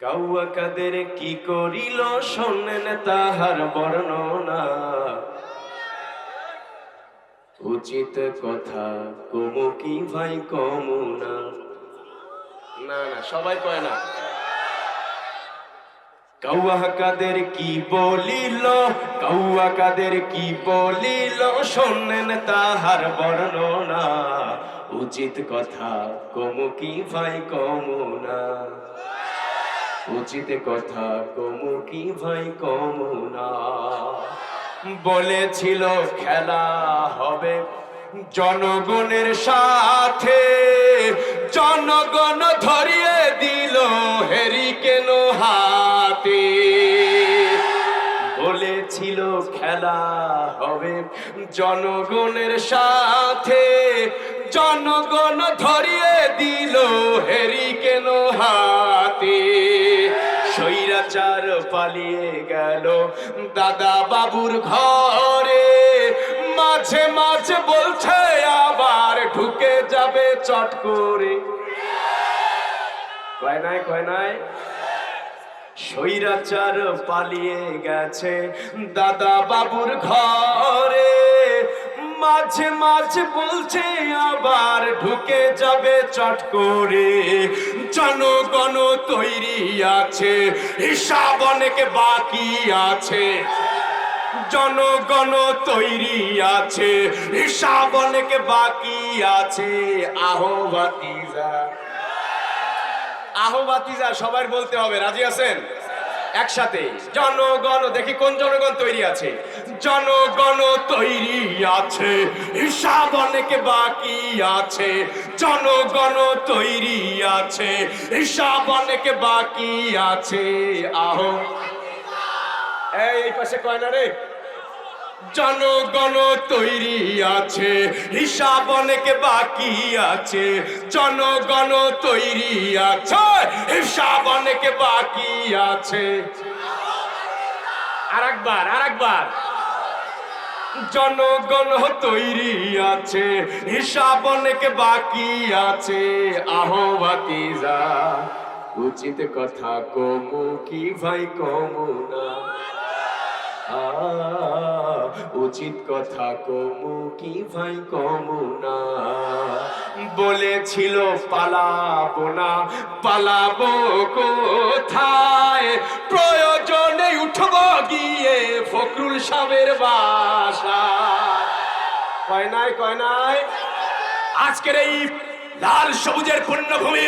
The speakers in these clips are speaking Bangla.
কাউয়া কাদের কি করিল শোনেন তাহার বর্ণনা, উচিত কথা কমু কি ভাই কমু না। না না সবাই কয় না। কাউয়া কাদের কি বলিল, কাউয়া কাদের কি বলিল শোনেন তাহার বর্ণনা, উচিত কথা কমু কি ভাই কমু না। উচিত কথা কমু কি ভাই কমু না। বলেছিল খেলা হবে জনগণের সাথে, জনগণ ধরিয়ে দিল হেরিকেন হাতে। বলেছিল খেলা হবে জনগণের সাথে, জনগণ ধরিয়ে দিল হেরিকেন হাতে। স্বৈরাচার পালিয়ে গেল দাদা বাবুর ঘরে, মাঝে মাঝে বলছে আবার ঢুকে যাবে চট করে। কয় নাই কয় নাই। স্বৈরাচার পালিয়ে গেছে দাদা বাবুর ঘরে, মাঝে মাঝে বলছে আবার ঢুকে যাবে চট করে। জনগণ তৈরি আছে, হিসাব অনেক বাকি আছে। জনগণ তৈরি আছে, হিসাব অনেক বাকি আছে। আহো ভাতিজা, আহো ভাতিজা সবাই বলতে হবে, রাজি আছেন? একসাথে জনগণ, দেখি কোন জনগণ তৈরি আছে। জনগণ তৈরি আছে, হিসাব অনেক বাকি আছে। জনগণ তৈরি আছে, হিসাব অনেক বাকি আছে। আহো এই পাশে কয় না রে। জনগণ তৈরি আছে, হিসাব অনেক বাকি আছে। জনগণ তৈরি আছে, হিসাব অনেক বাকি আছে। আরেকবার আরেকবার। জনগণ তৈরি আছে, হিসাব অনেক বাকি আছে। আহো ভাতিজা, উচিত কথা কমু কি ভাই কমু না। উচিত কথা কমু কি ভাই কমু না। বলেছিল পালাবো না, পালাবো কোথায়, প্রয়োজনে উঠবো গিয়ে ফখরুল সাহেবের বাসা। কয় নাই কয় নাই। আজকের এই লাল সবুজের পুণ্যভূমি,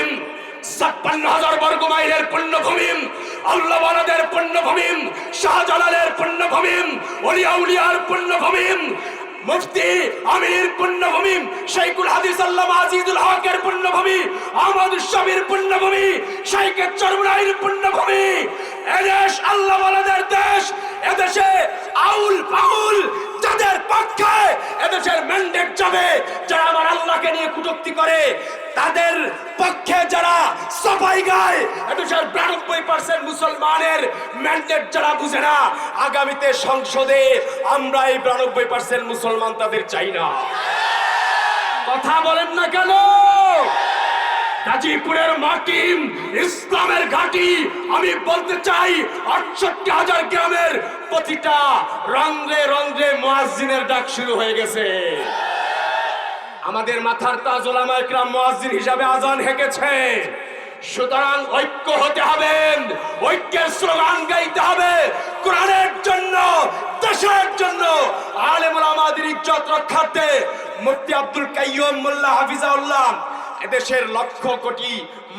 ৫৬,০০০ বর্গ মাইলের পুণ্যভূমি, আল্লাহ ওয়ালাদের পুণ্যভূমি, শাহজালালের পুণ্যভূমি, ওলিয়া উলিয়ার পুণ্যভূমি, মুফতি আমির পুণ্যভূমি, শাইখুল হাদিস আল্লামা আজিজুল হকের পুণ্যভূমি, আহমদ শফির পুণ্যভূমি, শাইখে চরমুনাইর পুণ্যভূমি। এদেশ আল্লাহ ওয়ালাদের দেশ। এদেশে আউল ফাউল যাদের পক্ষে এদেশের ম্যান্ডেট যাবে, যারা আমার আল্লাহকে নিয়ে কটূক্তি করে, তাদের পক্ষে যারা সবাই গায়, এদেশের ৯২% মুসলমানের ম্যান্ডেট যারা বুঝে না, আগামীতে সংসদে আমরা এই ৯২% মুসলমান তাদের চাই না। কথা বলেন না কেন? গাজীপুরের মাটি ইসলামের ঘাঁটি। আমি বলতে চাই ৬৮,০০০ গ্রামের প্রতিটা রন্ধ্রে রন্ধ্রে মুয়াজ্জিনের ডাক শুরু হয়ে গেছে। আমাদের মাথার তাজ ওলামায়ে কেরাম মুয়াজ্জিন হিসাবে আজান হেঁকেছে। সুতরাং ঐক্য হতে হবে, ঐক্যের স্লোগান গাইতে হবে। কোরআনের জন্য, দেশের জন্য, আলেম ওলামাদের ইজ্জত রক্ষার্থে মুফতি আব্দুল কাইয়ুম মোল্লা হাফিজাউল্লাহ এদেশের লক্ষ কোটি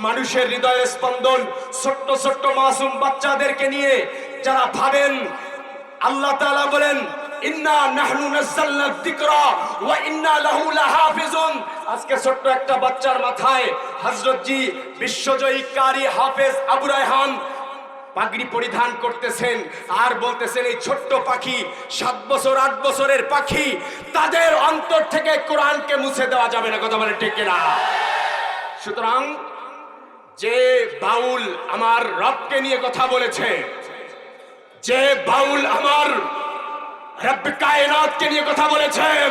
মানুষের হৃদয়ের স্পন্দন, ছোট্ট ছোট্ট মাসুম বাচ্চাদেরকে নিয়ে যারা ভাবেন, আল্লাহ তাআলা বলেন ইন্না নাহনু নাযালনা যিকরা ওয়া ইন্না লাহু লাহাফিজুন। আজকে ছোট্ট একটা বাচ্চার মাথায় হযরত জি বিশ্বজয়ী কারি হাফেজ আবু রায়হান পাগড়ি পরিধান করতেছেন আর বলতেছেন এই ছোট্ট পাখি, ৭ বছর ৮ বছরের পাখি, তাদের অন্তর থেকে কোরআনকে মুছে দেওয়া যাবে না। কথা বলে ঠিক কিনা? সুতরাং যে বাউল আমার রবকে নিয়ে কথা বলেছে, যে বাউল আমার রব কায়নাতকে নিয়ে কথা বলেছেন,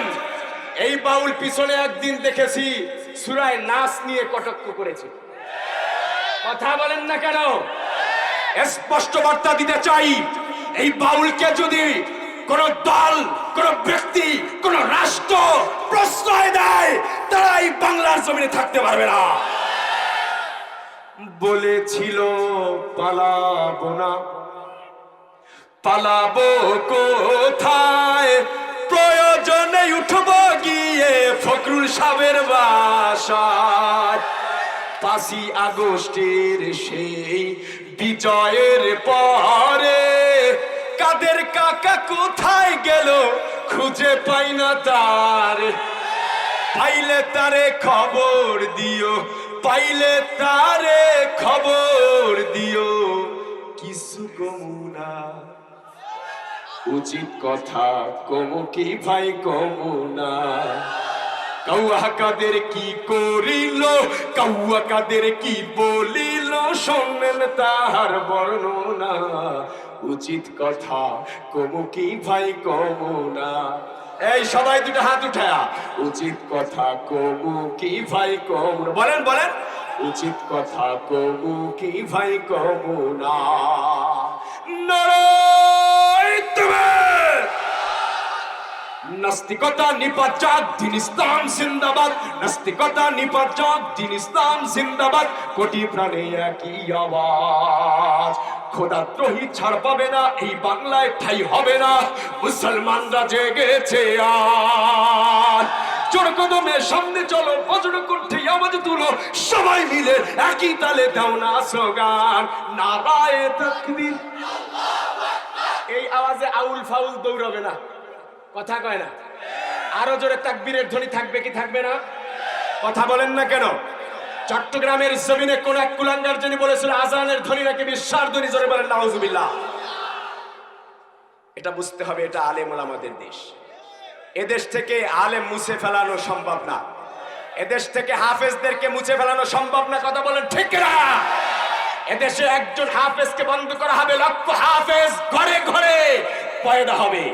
এই বাউল পিছনে একদিন দেখেছি সূরা নাস নিয়ে কটাক্ষ করেছে। কথা বলেন না কেন? স্পষ্ট বার্তা দিতে চাই, এই বাউলকে যদি কোন দল, কোন ব্যক্তি, কোন রাষ্ট্র প্রশ্রয় দেয়, তারা এই বাংলার জমিনে থাকতে পারবে না। বলেছিল পালাবো না, পালাবো কোথায়, প্রয়োজনে উঠবো গিয়ে ফখরুল সাহেবের বাসায়। 5ই আগস্টের সেই বিজয়ের পরে কাদের কাকা কোথায় গেল খুঁজে পাই না তার। পাইলে তারে খবর দিও, পাইলে তারে খবর দিও, কিছু কমুনা। উচিত কথা কমু কি ভাই কমুনা। কাউয়া কাদের কি করিল, কাউয়া কাদের কি বলিল, শোনেন তাহার বর্ণনা। উচিত কথা কমু কি ভাই কমুনা। এই সবাই দুটো হাত উঠায়া, উচিত কথা কমু কি ভাই কমুনা। বলেন বলেন, উচিত কথা কমু কি ভাই কমুনা। নারায়ে তাকবীর। নাস্তিকতা নিপাত যাক, দিন ইসলাম জিন্দাবাদ। নাস্তিকতা নিপাত যাক, দিন ইসলাম জিন্দাবাদ। কোটি প্রাণে একই আওয়াজ, খোদাদ্রোহী ছাড় পাবে না, এই বাংলায় ঠাই হবে না। মুসলমানরা জেগেছে আজ, জোর কদমে সামনে চলো, বজ্র কণ্ঠে আওয়াজ তুলো, সবাই মিলে একই তালে দাও না স্লোগান, নারায়ে তাকবীর। এই আওয়াজে আউল ফাউল দৌড়াবে না, কথা কয় না। আরো জোরে তাকবীরের ধ্বনি থাকবে কি থাকবে না? কথা বলেন না কেন? চট্টগ্রামের জমিনে কোন এক কুলাঙ্গার যিনি বলেছিল আজানের ধ্বনি নাকি বিশ্বাস ধ্বনি, জোরে বলেন নাউজুবিল্লাহ। এটা বুঝতে হবে, এটা আলেম ওলামাদের দেশ। এদেশ থেকে আলেম মুছে ফেলানো সম্ভব না, এদেশ থেকে হাফেজদেরকে মুছে ফেলানো সম্ভব না। কথা বলেন ঠিক না? এদেশে একজন হাফেজকে বন্ধ করা হবে, লক্ষ হাফেজ ঘরে ঘরে পয়দা হবে।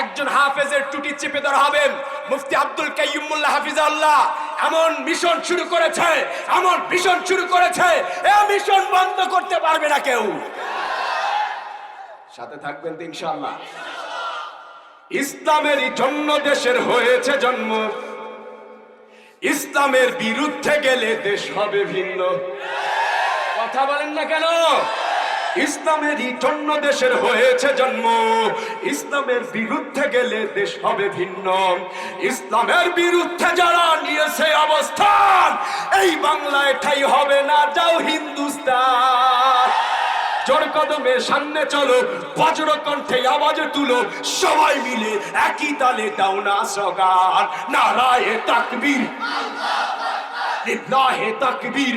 একজন হাফেজের টুটি চেপে ধরা হবে। মুফতি আব্দুল কাইয়ুম মোল্লা হাফিজাহুল্লাহ এমন মিশন শুরু করেছে, এমন মিশন শুরু করেছে, এই মিশন বন্ধ করতে পারবে না কেউ। সাথে থাকবেন তো ইনশাআল্লাহ। ইসলামেরই জন্য দেশের হয়েছে জন্ম, ইসলামের বিরুদ্ধে গেলে দেশ হবে ভিন্ন। কথা বলেন না কেন? ইসলামেরই জন্য দেশের হয়েছে জন্ম, ইসলামের বিরুদ্ধে গেলে দেশ হবে ভিন্ন। ইসলামের বিরুদ্ধে যারা নিয়েছে অবস্থান, এই বাংলায় ঠাই হবে না, যাও হিন্দুস্তান। জোর কদমে সামনে চলো, বজ্র কণ্ঠে আওয়াজ তুলো, সবাই মিলে একই তালে দাও না স্লোগান, নারায়ে তাকবীর, লিল্লাহে তাকবীর।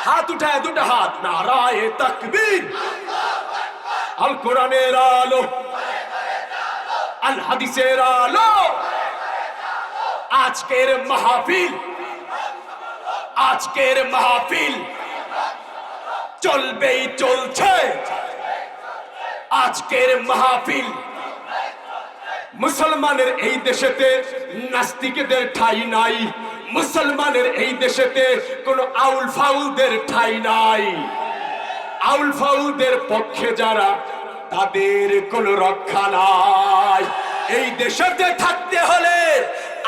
হাত উঠায় দুটো হাত, নারায়ে তাকবীর। আল কোরআনের আলো, আল হাদিসের আলো। আজকের মাহফিল, আজকের মাহফিল চলবেই চলছে। আজকের মাহফিল মুসলমানের এই দেশেতে নাস্তিকদের ঠাই নাই, মুসলমানের এই দেশেতে কোন আউল ফাউলদের ঠাই নাই। আউল ফাউলদের পক্ষে যারা, তাদের কোন রক্ষা নাই। এই দেশেতে থাকতে হলে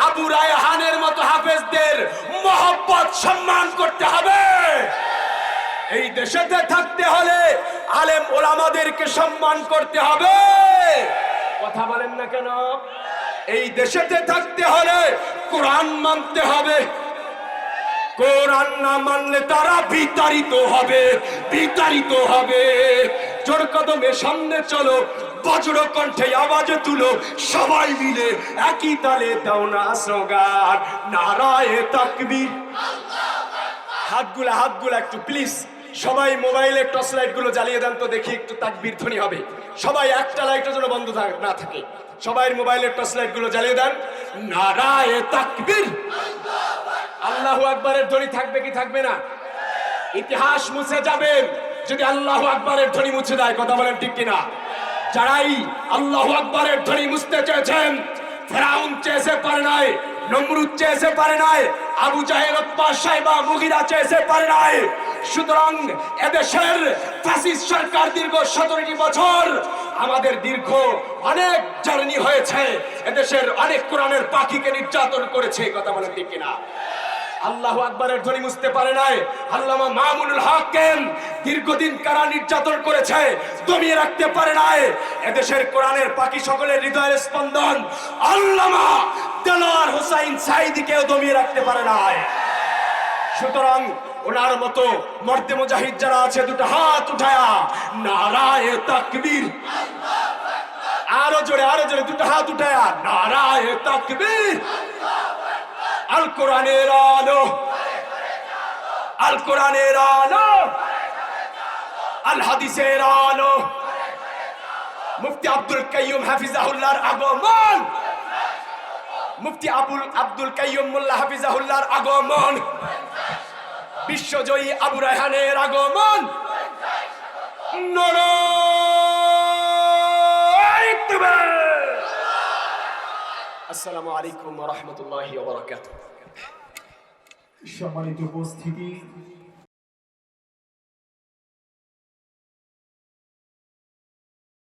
আবু রায়হানের মতো হাফেজদের মহব্বত সম্মান করতে হবে। এই দেশেতে থাকতে হলে আলেম ওলামাদেরকে সম্মান করতে হবে। কথা বলেন না কেন? এই দেশেতে থাকতে হলে কোরআন মানতে হবে। কোরআন না মানলে তারা বিতাড়িত হবে, বিতাড়িত হবে। জোর কদমে সামনে চলো, বজ্র কণ্ঠে আওয়াজ তুলো, সবাই মিলে একই তালে দাও না স্লোগান, নারায়ে তাকবীর। হাতগুলা হাতগুলা একটু প্লিজ সবাই মোবাইলের টর্চ লাইট গুলো জ্বালিয়ে দেন তো, দেখি একটু তাকবীর ধ্বনি হবে। সবাই একটা লাইটের জন্য বন্ধ না থাকে, সবাই মোবাইলের টর্চ লাইট গুলো জ্বালিয়ে দেন, নারায়ে তাকবীর। আল্লাহু আকবারের ধ্বনি থাকবে কি থাকবে না? ইতিহাস মুছে যাবে যদি আল্লাহু আকবারের ধ্বনি মুছে দেয়। কথা বলেন ঠিক কিনা? যারাই আল্লাহু আকবারের ধ্বনি মুছতে চেয়েছেন, ফেরাউন চেয়েছে পারে নাই, নমরুদ চেয়েছে পারে নাই, আবু জাহেল, উতবা, শাইবা, মুগীরা চেয়েছে পারে নাই, সুতরাং এদেশের ফ্যাসিস্ট সরকার দীর্ঘ 17টি বছর আমাদের দীর্ঘ অনেক জার্নি হয়েছে, এদেশের অনেক কোরআনের পাখিকে নির্যাতন করেছে, কথা বলেন ঠিক কিনা? আল্লাহু আকবারের ধ্বনি মুছতে পারে নাই। আল্লামা মামুনুল হককে দীর্ঘদিন কারা নির্যাতন করেছে, দমিয়ে রাখতে পারে নাই। এদেশের কোরআনের পাখি সকলের হৃদয়ের স্পন্দন আল্লামা দেলোয়ার হোসাইন সাঈদীকেও দমিয়ে রাখতে পারে নাই। সুতরাং ওনার মতো মর্দে মুজাহিদ যারা আছে দুটো হাত উঠায়া নারায়ে তাকবীর, আরো জোরে দুটো হাত উঠায়া নারায়ে তাকবীর। আল কোরআনের আলো, আল কোরআনের আলো, আল হাদিসের আলো, মুফতি আব্দুল কাইয়ুম হাফিজাহুল্লাহর আগমন, মুফতি আব্দুল কাইয়ুম মোল্লা হাফিজাহুল্লাহর আগমন, বিশ্বজয়ী আবু রায়হানের আগমন। আসসালামু আলাইকুম ওয়া রাহমাতুল্লাহি ওয়া বারাকাতুহু। সম্মানিত উপস্থিতি,